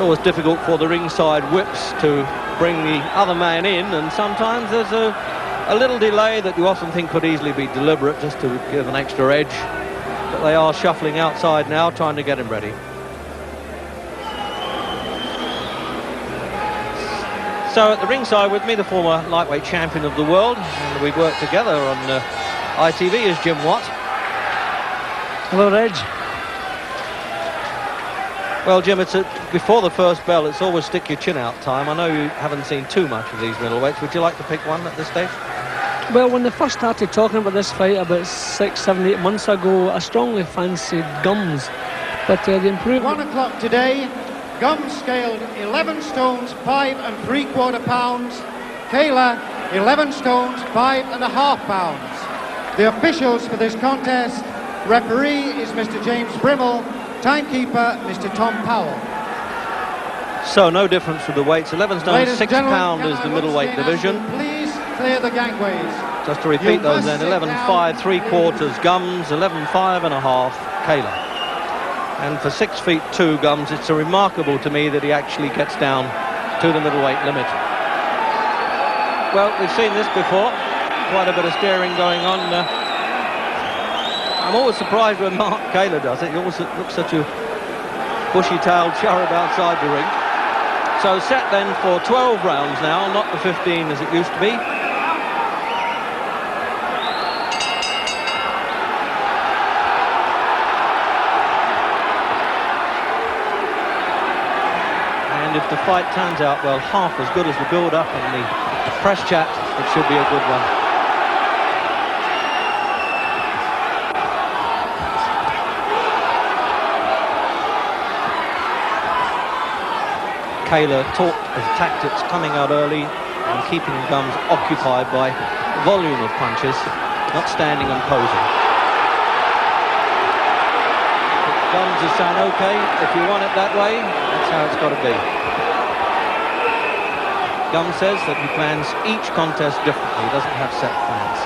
always difficult for the ringside whips to bring the other man in, and sometimes there's a little delay that you often think could easily be deliberate just to give an extra edge. But they are shuffling outside now, trying to get him ready. So at the ringside with me, the former lightweight champion of the world, and we've worked together on ITV, is Jim Watt. Hello, Reg. Well, Jim, it's before the first bell, it's always stick your chin out time. I know you haven't seen too much of these middleweights. Would you like to pick one at this stage? Well, when they first started talking about this fight about 6, 7, 8 months ago, I strongly fancied Gumbs. But the improvement... 1 o'clock today, Gumbs scaled 11 stones, 5 3/4 pounds. Kaylor, 11 stones, 5 1/2 pounds. The officials for this contest, referee is Mr. James Brimmel, timekeeper Mr. Tom Powell. So no difference with the weights. 11 stone, 6 pound is the middleweight division. Please clear the gangways. Just to repeat those then, 11.5 3/4 Gumbs, 11.5 1/2 Kaylor. And for 6'2" Gumbs, it's remarkable to me that he actually gets down to the middleweight limit. Well, we've seen this before. Quite a bit of steering going on. I'm always surprised when Mark Kaylor does it. He always looks such a bushy-tailed cherub outside the ring. So set then for 12 rounds now, not the 15 as it used to be. And if the fight turns out, well, half as good as the build-up and the press chat, it should be a good one. Kaylor taught his tactics, coming out early and keeping Gumbs occupied by the volume of punches, not standing and posing. Gumbs is saying, okay, if you want it that way, that's how it's got to be. Gumbs says that he plans each contest differently, he doesn't have set plans.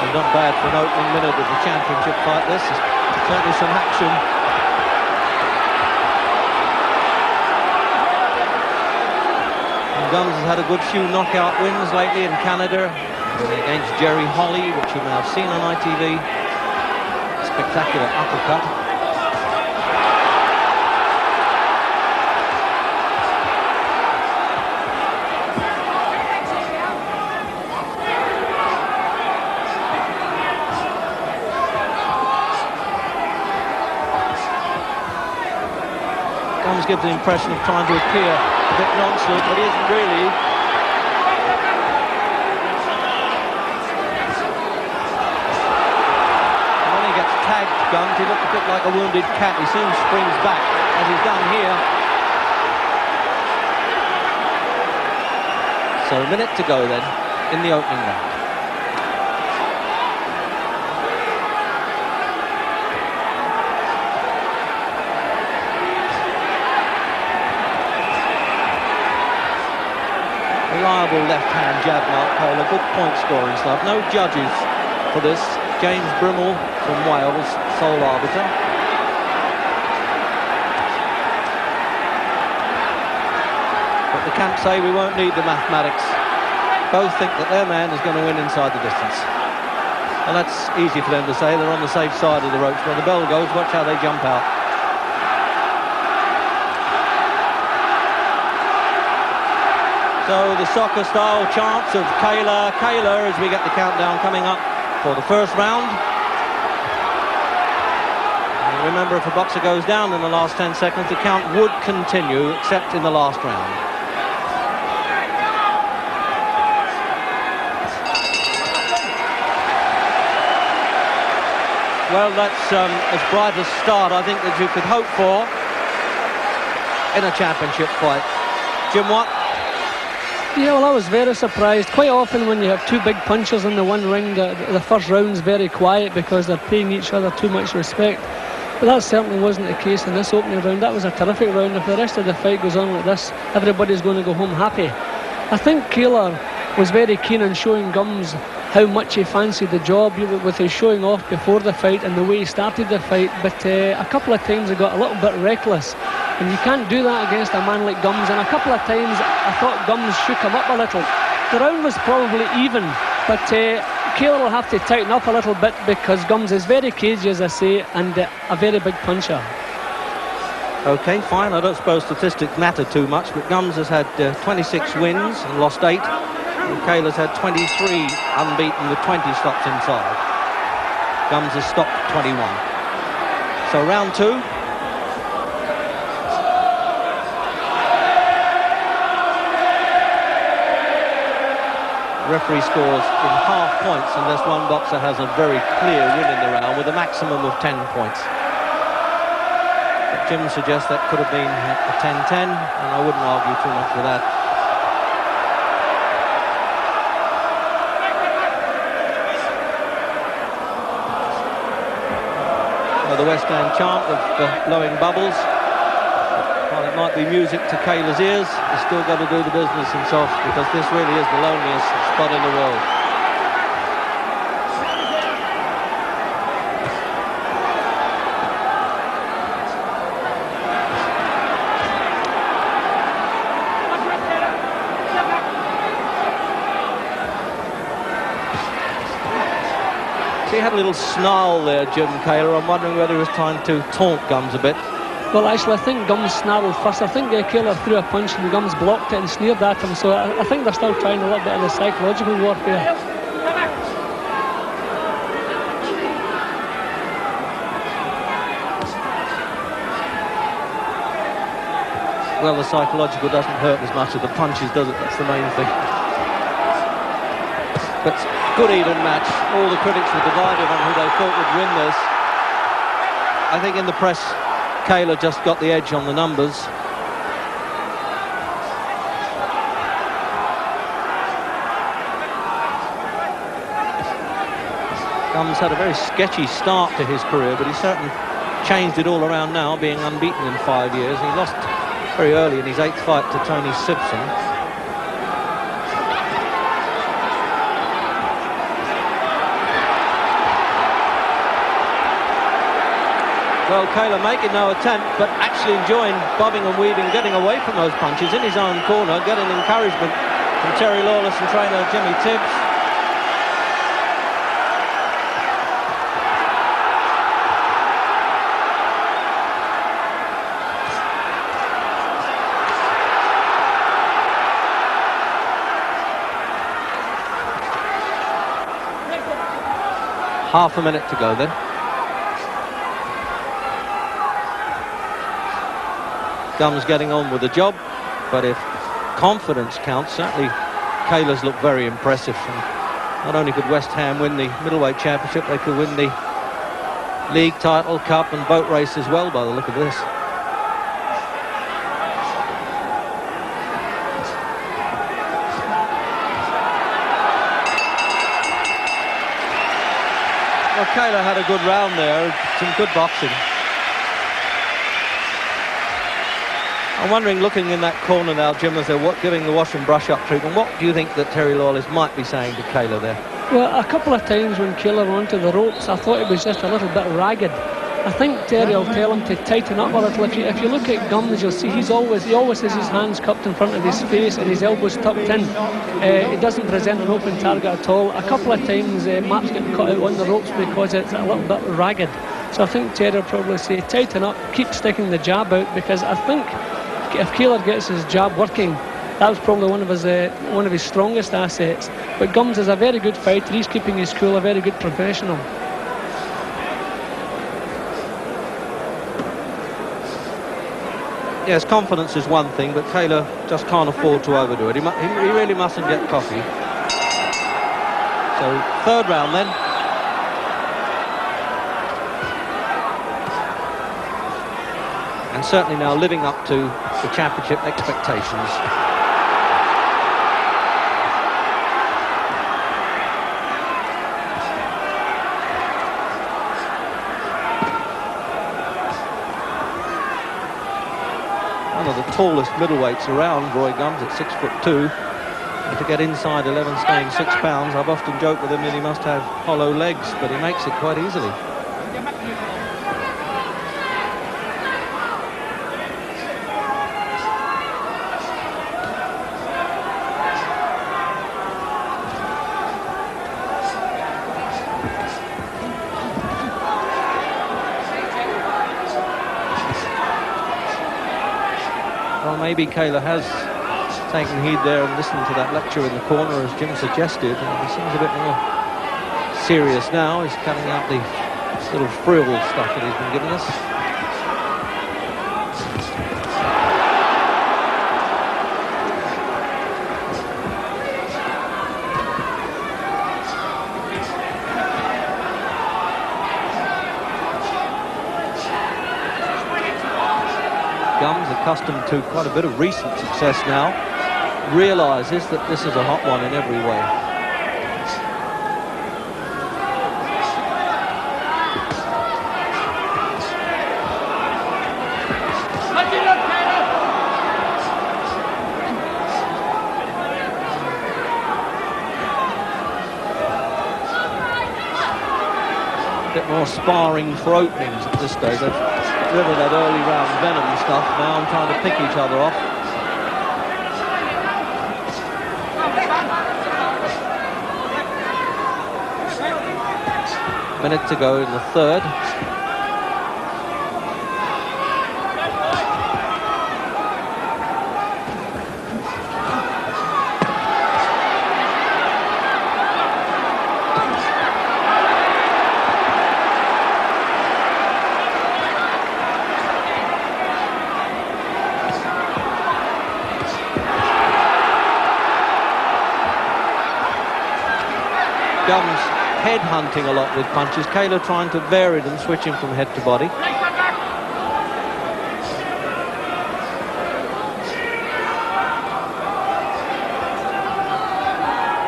Not bad for an opening minute of the championship fight. This is certainly some action. And Gumbs has had a good few knockout wins lately in Canada against Jerry Holly, which you may have seen on ITV. Spectacular uppercut. Gumbs gives the impression of trying to appear a bit nonchalant, but he isn't really. And when he gets tagged, Gumbs, he looks a bit like a wounded cat. He soon springs back, as he's done here. So a minute to go then, in the opening round. Reliable left-hand jab, Mark Kaylor, good point scoring stuff. No judges for this. James Brimmel from Wales, sole arbiter. But the camp say we won't need the mathematics. Both think that their man is going to win inside the distance. And that's easy for them to say. They're on the safe side of the ropes. When the bell goes, watch how they jump out. So the soccer-style chants of Kaylor, Kaylor, as we get the countdown coming up for the first round. And remember, if a boxer goes down in the last 10 seconds, the count would continue, except in the last round. Well, that's as bright a start, I think, that you could hope for in a championship fight. Jim Watt? Yeah, well, I was very surprised. Quite often when you have two big punchers in the one ring, the first round's very quiet because they're paying each other too much respect. But that certainly wasn't the case in this opening round. That was a terrific round. If the rest of the fight goes on like this, everybody's going to go home happy. I think Kaylor was very keen on showing Gumbs how much he fancied the job with his showing off before the fight and the way he started the fight, but a couple of times he got a little bit reckless, and you can't do that against a man like Gumbs. And a couple of times I thought Gumbs shook him up a little. The round was probably even, but Kaylor will have to tighten up a little bit because Gumbs is very cagey, as I say, and a very big puncher. Okay, fine. I don't suppose statistics matter too much, but Gumbs has had 26 wins and lost 8. And Kaylor's had 23 unbeaten with 20 stops inside. Gumbs has stopped 21. So round 2. Referee scores in half points unless one boxer has a very clear win in the round with a maximum of 10 points. But Jim suggests that could have been a 10-10, and I wouldn't argue too much with that. The West End chant of blowing bubbles. While it might be music to Kaylor's ears, he's still got to do the business himself, because this really is the loneliest spot in the world. He had a little snarl there, Jim Kaylor. I'm wondering whether he was trying to taunt Gumbs a bit. Well, actually, I think Gumbs snarled first. I think Kaylor threw a punch and Gumbs blocked it and sneered at him. So I think they're still trying a little bit of the psychological warfare. Well, the psychological doesn't hurt as much as the punches, does it? That's the main thing. But good even match. All the critics were divided on who they thought would win this. I think in the press, Kaylor just got the edge on the numbers. Gumbs had a very sketchy start to his career, but he certainly changed it all around now, being unbeaten in 5 years. He lost very early in his 8th fight to Tony Simpson. Well, Kaylor making no attempt, but actually enjoying bobbing and weaving, getting away from those punches in his own corner, getting encouragement from Terry Lawless and trainer Jimmy Tibbs. Half a minute to go then. Gumbs getting on with the job, but if confidence counts, certainly Kaylor's looked very impressive. And not only could West Ham win the middleweight championship, they could win the league title, cup and boat race as well by the look of this. Well, Kaylor had a good round there, some good boxing. I'm wondering, looking in that corner now, Jim, as they're giving the wash and brush up treatment, what do you think that Terry Lawless might be saying to Kaylor there? Well, a couple of times when Kaylor went onto the ropes, I thought it was just a little bit ragged. I think Terry will tell him to tighten up a little. If you look at Gumbs, you'll see he always has his hands cupped in front of his face and his elbows tucked in. He doesn't present an open target at all. A couple of times Maps get cut out on the ropes because it's a little bit ragged. So I think Terry will probably say tighten up, keep sticking the jab out, because I think if Kaylor gets his jab working, that was probably one of his strongest assets. But Gumbs is a very good fighter. He's keeping his cool, a very good professional. Yes, confidence is one thing, but Kaylor just can't afford to overdo it. He really mustn't get cocky. So, third round then. And certainly now living up to the championship expectations. tallest middleweights around, Roy Gumbs, at 6'2". And to get inside 11 stone 6 pounds, I've often joked with him that he must have hollow legs, but he makes it quite easily. Well, maybe Kaylor has taken heed there and listened to that lecture in the corner, as Jim suggested. And he seems a bit more serious now. He's cutting out the little frill stuff that he's been giving us. Gumbs, accustomed to quite a bit of recent success now, realises that this is a hot one in every way. A bit more sparring for openings at this stage. They've driven that early round venom stuff. Now I'm trying to pick each other off. Minute to go in the third. Gumbs head-hunting a lot with punches. Kaylor trying to vary them, switching from head to body.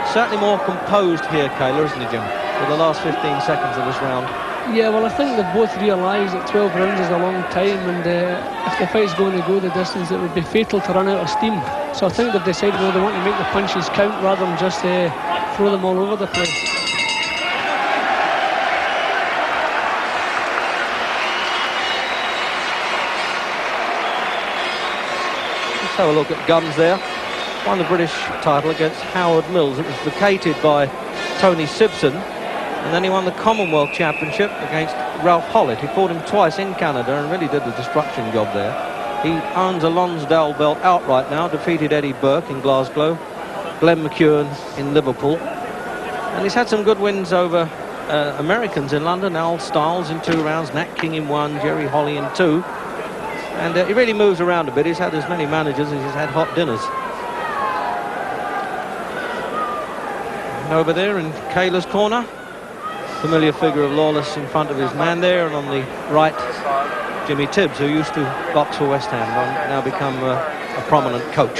Certainly more composed here, Kaylor, isn't he, Jim? For the last 15 seconds of this round. Yeah, well, I think they both realise that 12 rounds is a long time, and if the fight's going to go the distance, it would be fatal to run out of steam. So I think they've decided, well, they want to make the punches count rather than just throw them all over the place. Let's have a look at Gumbs there. Won the British title against Howard Mills. It was vacated by Tony Simpson, and then he won the Commonwealth Championship against Ralph Hollett. He fought him twice in Canada and really did the destruction job there. He owns a Lonsdale belt outright now, defeated Eddie Burke in Glasgow, Glenn McEwen in Liverpool, and he's had some good wins over Americans in London. Al Stiles in 2 rounds, Nat King in 1, Jerry Holly in 2, and he really moves around a bit. He's had as many managers as he's had hot dinners. And over there in Kaylor's corner, familiar figure of Lawless in front of his man there, and on the right, Jimmy Tibbs, who used to box for West Ham, now become a prominent coach,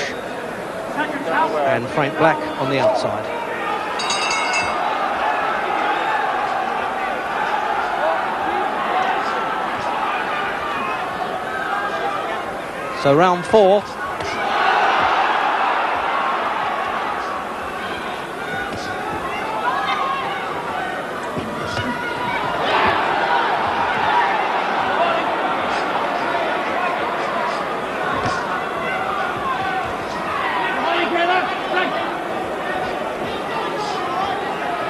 and Frank Black on the outside. So round 4.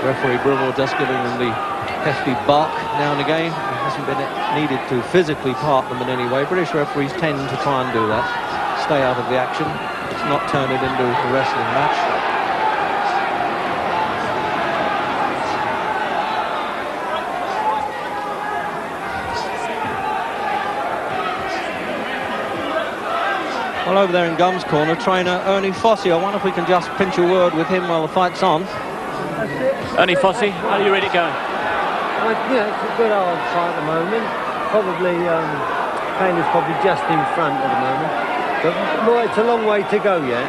Referee Brimwell just giving them the hefty bark now and again. It hasn't been needed to physically part them in any way. British referees tend to try and do that, stay out of the action. It's not turn it into a wrestling match. Well, over there in Gumbs' corner, trainer Ernie Fossey. I wonder if we can just pinch a word with him while the fight's on. Ernie Fossey, how do you read it going? Yeah, it's a good hard fight at the moment. Probably, Kaylor's probably just in front at the moment. But well, it's a long way to go yet.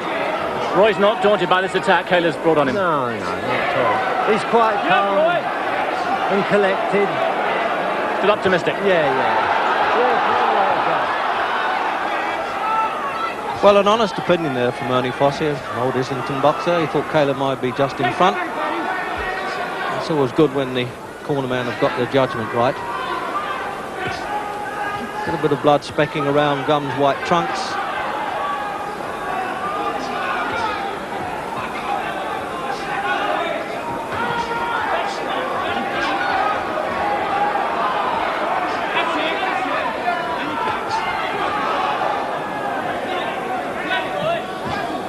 Roy's not daunted by this attack Kaylor's brought on him. No, not at all. He's quite calm and collected. Still optimistic? Yeah. Well, an honest opinion there from Ernie Fossey, an old Islington boxer. He thought Kaylor might be just in front. It's always good when the cornermen have got their judgment right. A little bit of blood specking around Gumbs' white trunks.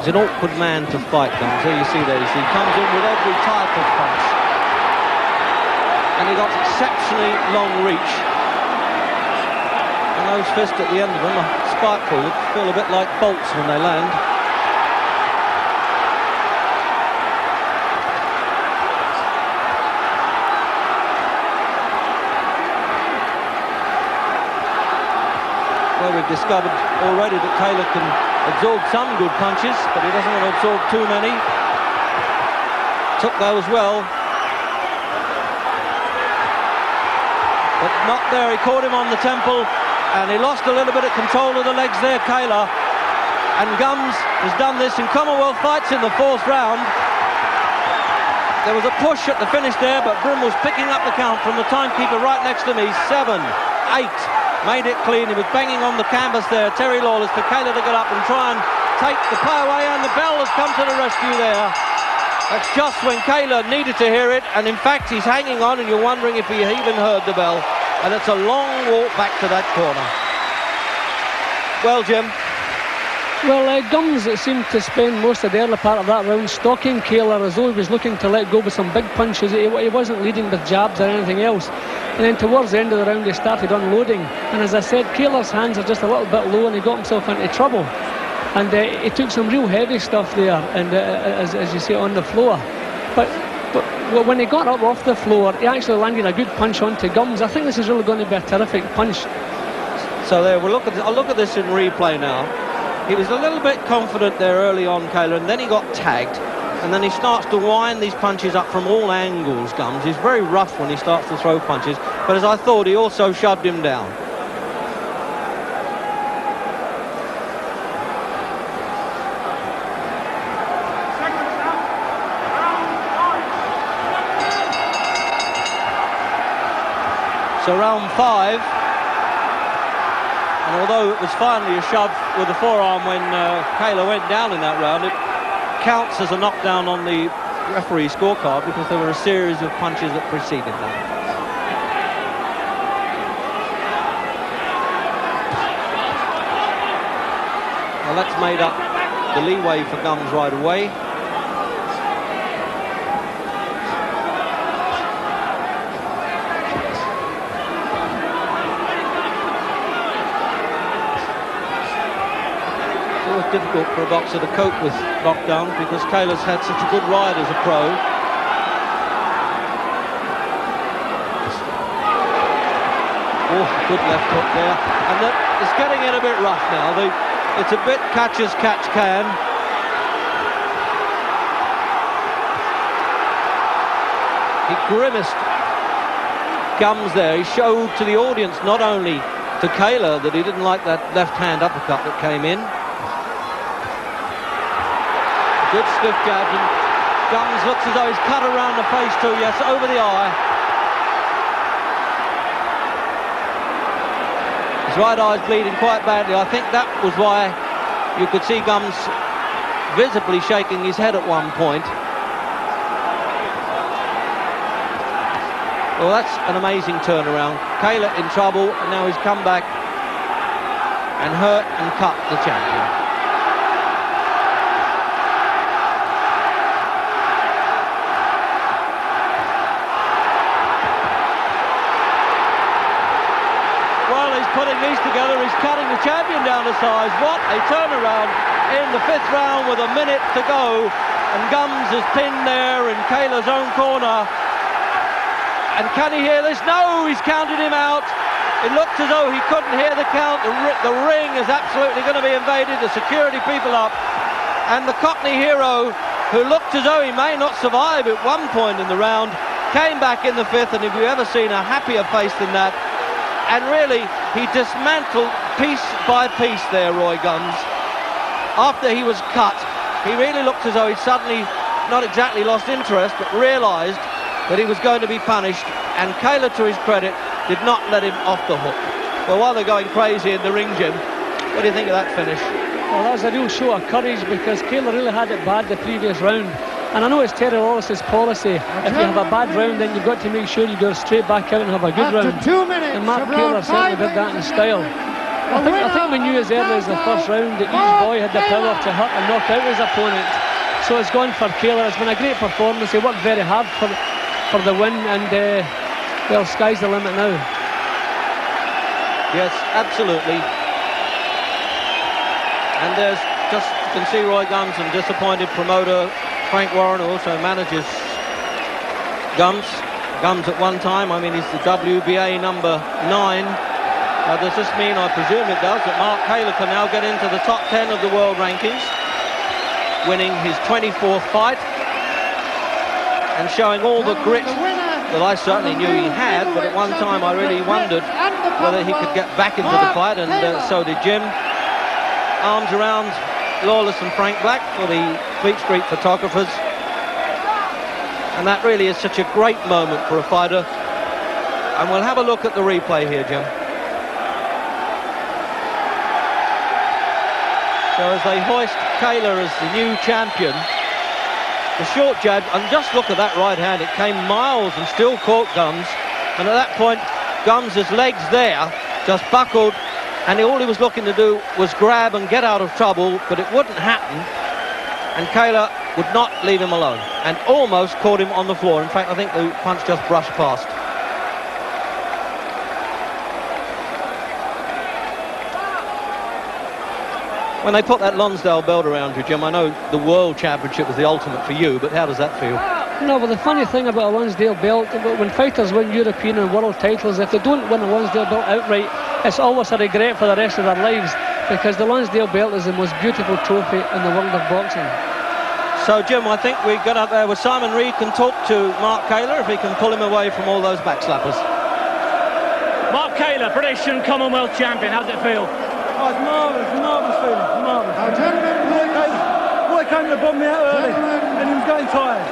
He's an awkward man to fight, Gumbs. Here you see there, he comes in with every type of punch. And he got exceptionally long reach. And those fists at the end of them are spiteful, feel a bit like bolts when they land. Well, we've discovered already that Kaylor can absorb some good punches, but he doesn't want to absorb too many. Took those well. But not there, he caught him on the temple, and he lost a little bit of control of the legs there, Kaylor. And Gumbs has done this in Commonwealth fights in the 4th round. There was a push at the finish there, but Brim was picking up the count from the timekeeper right next to me. 7, 8. Made it clean. He was banging on the canvas there. Terry Lawless for Kaylor to get up and try and take the play away, and the bell has come to the rescue there. That's just when Kaylor needed to hear it, and in fact he's hanging on, and you're wondering if he even heard the bell. And it's a long walk back to that corner. Well, Jim. Well, Gumbs seemed to spend most of the early part of that round stalking Kaylor as though he was looking to let go with some big punches. He wasn't leading with jabs or anything else. And then towards the end of the round he started unloading. And as I said, Kaylor's hands are just a little bit low and he got himself into trouble. And he took some real heavy stuff there, and as you say, on the floor. But when he got up off the floor, he actually landed a good punch onto Gumbs. I think this is really going to be a terrific punch. So there, I'll look at this in replay now. He was a little bit confident there early on, Kaylor, and then he got tagged, and then he starts to wind these punches up from all angles, Gumbs. He's very rough when he starts to throw punches, but as I thought, he also shoved him down. So round 5. And although it was finally a shove with the forearm when Kaylor went down in that round, it counts as a knockdown on the referee scorecard because there were a series of punches that preceded that. Well, that's made up the leeway for Gumbs right away. Difficult for a boxer to cope with knockdowns because Kaylor's had such a good ride as a pro. Oh, good left hook there, and it's getting in a bit rough now. It's a bit catch as catch can. He grimaced, Gumbs there. He showed to the audience, not only to Kaylor, that he didn't like that left hand uppercut that came in. Good stiff jab, and Gumbs looks as though he's cut around the face too, yes, over the eye. His right eye's bleeding quite badly. I think that was why you could see Gumbs visibly shaking his head at one point. Well, that's an amazing turnaround. Kaylor in trouble, and now he's come back and hurt and cut the champion. Putting these together, he's cutting the champion down to size. What a turnaround in the 5th round with a minute to go, and Gumbs is pinned there in Kaylor's own corner. And can he hear this? No, he's counted him out. It looked as though he couldn't hear the count. The ring is absolutely going to be invaded, the security people up, and the Cockney hero, who looked as though he may not survive at one point in the round, came back in the 5th, and have you ever seen a happier face than that? And really, he dismantled piece by piece there, Roy Gumbs. after he was cut, he really looked as though he'd suddenly not exactly lost interest, but realised that he was going to be punished, and Kaylor, to his credit, did not let him off the hook. Well, while they're going crazy in the ring, Jim, what do you think of that finish? Well, that was a real show of courage, because Kaylor really had it bad the previous round. And I know it's Terry Wallace's policy, if you have a bad round, then you've got to make sure you go straight back out and have a good round. 2 minutes, and Mark Kaylor certainly did that in style. I think we knew as early as the first round that each boy had the power to hurt and knock out his opponent. So it's gone for Kaylor. It's been a great performance. He worked very hard for the win, and well, sky's the limit now. Yes, absolutely. And there's just, you can see Roy Gumbs and disappointed promoter Frank Warren, who also manages Gumbs. Gumbs at one time, I mean, he's the WBA number 9. Does this mean, I presume it does, that Mark Kaylor can now get into the top 10 of the world rankings, winning his 24th fight and showing all the grit that I certainly knew he had, but at one time I really wondered whether he could get back into the fight, and so did Jim. Arms around Lawless and Frank Black for the Fleet Street photographers, and that really is such a great moment for a fighter. And we'll have a look at the replay here, Jim. So as they hoist Kaylor as the new champion, the short jab, and just look at that right hand, it came miles and still caught Gumbs, and at that point Gumbs' legs there just buckled, and all he was looking to do was grab and get out of trouble, but it wouldn't happen, and Kaylor would not leave him alone and almost caught him on the floor. In fact, I think the punch just brushed past. When they put that Lonsdale belt around you, Jim, I know the World Championship was the ultimate for you, but how does that feel? No, but the funny thing about a Lonsdale belt, when fighters win European and world titles, if they don't win a Lonsdale belt outright, it's always a regret for the rest of their lives, because the Lonsdale belt is the most beautiful trophy in the world of boxing. So, Jim, I think we get up there with Simon Reed, can talk to Mark Kaylor if he can pull him away from all those backslappers. Mark Kaylor, British and Commonwealth champion, how's it feel? Oh, it's marvellous feeling, marvellous. Boy came to bomb me out early, and he was getting tired,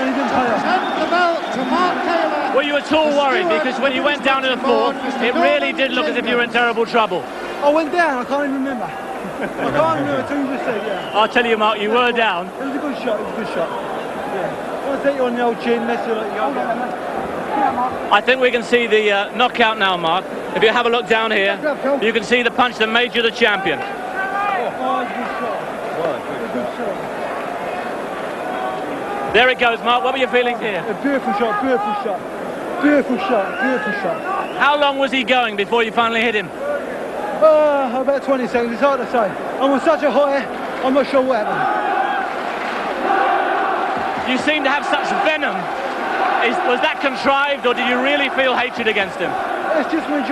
and he didn't pay off. The belt to Mark Kaylor. Were you at all worried? Because when you went down to the fourth, it really did look as if you were in terrible trouble. I went down, I can't even remember. I can't remember until you just said, yeah. I'll tell you, Mark, you were down. It was a good shot, Yeah. I want to take you on the old chin, let's let you go. I think we can see the knockout now, Mark. If you have a look down here, you can see the punch that made you the champion. There it goes, Mark. What were your feelings here? A beautiful shot, beautiful shot. Beautiful shot, beautiful shot. How long was he going before you finally hit him? About 20 seconds, it's hard to say. I'm on such a high, I'm not sure what happened. You seem to have such venom. Was that contrived, or did you really feel hatred against him? It's just my job.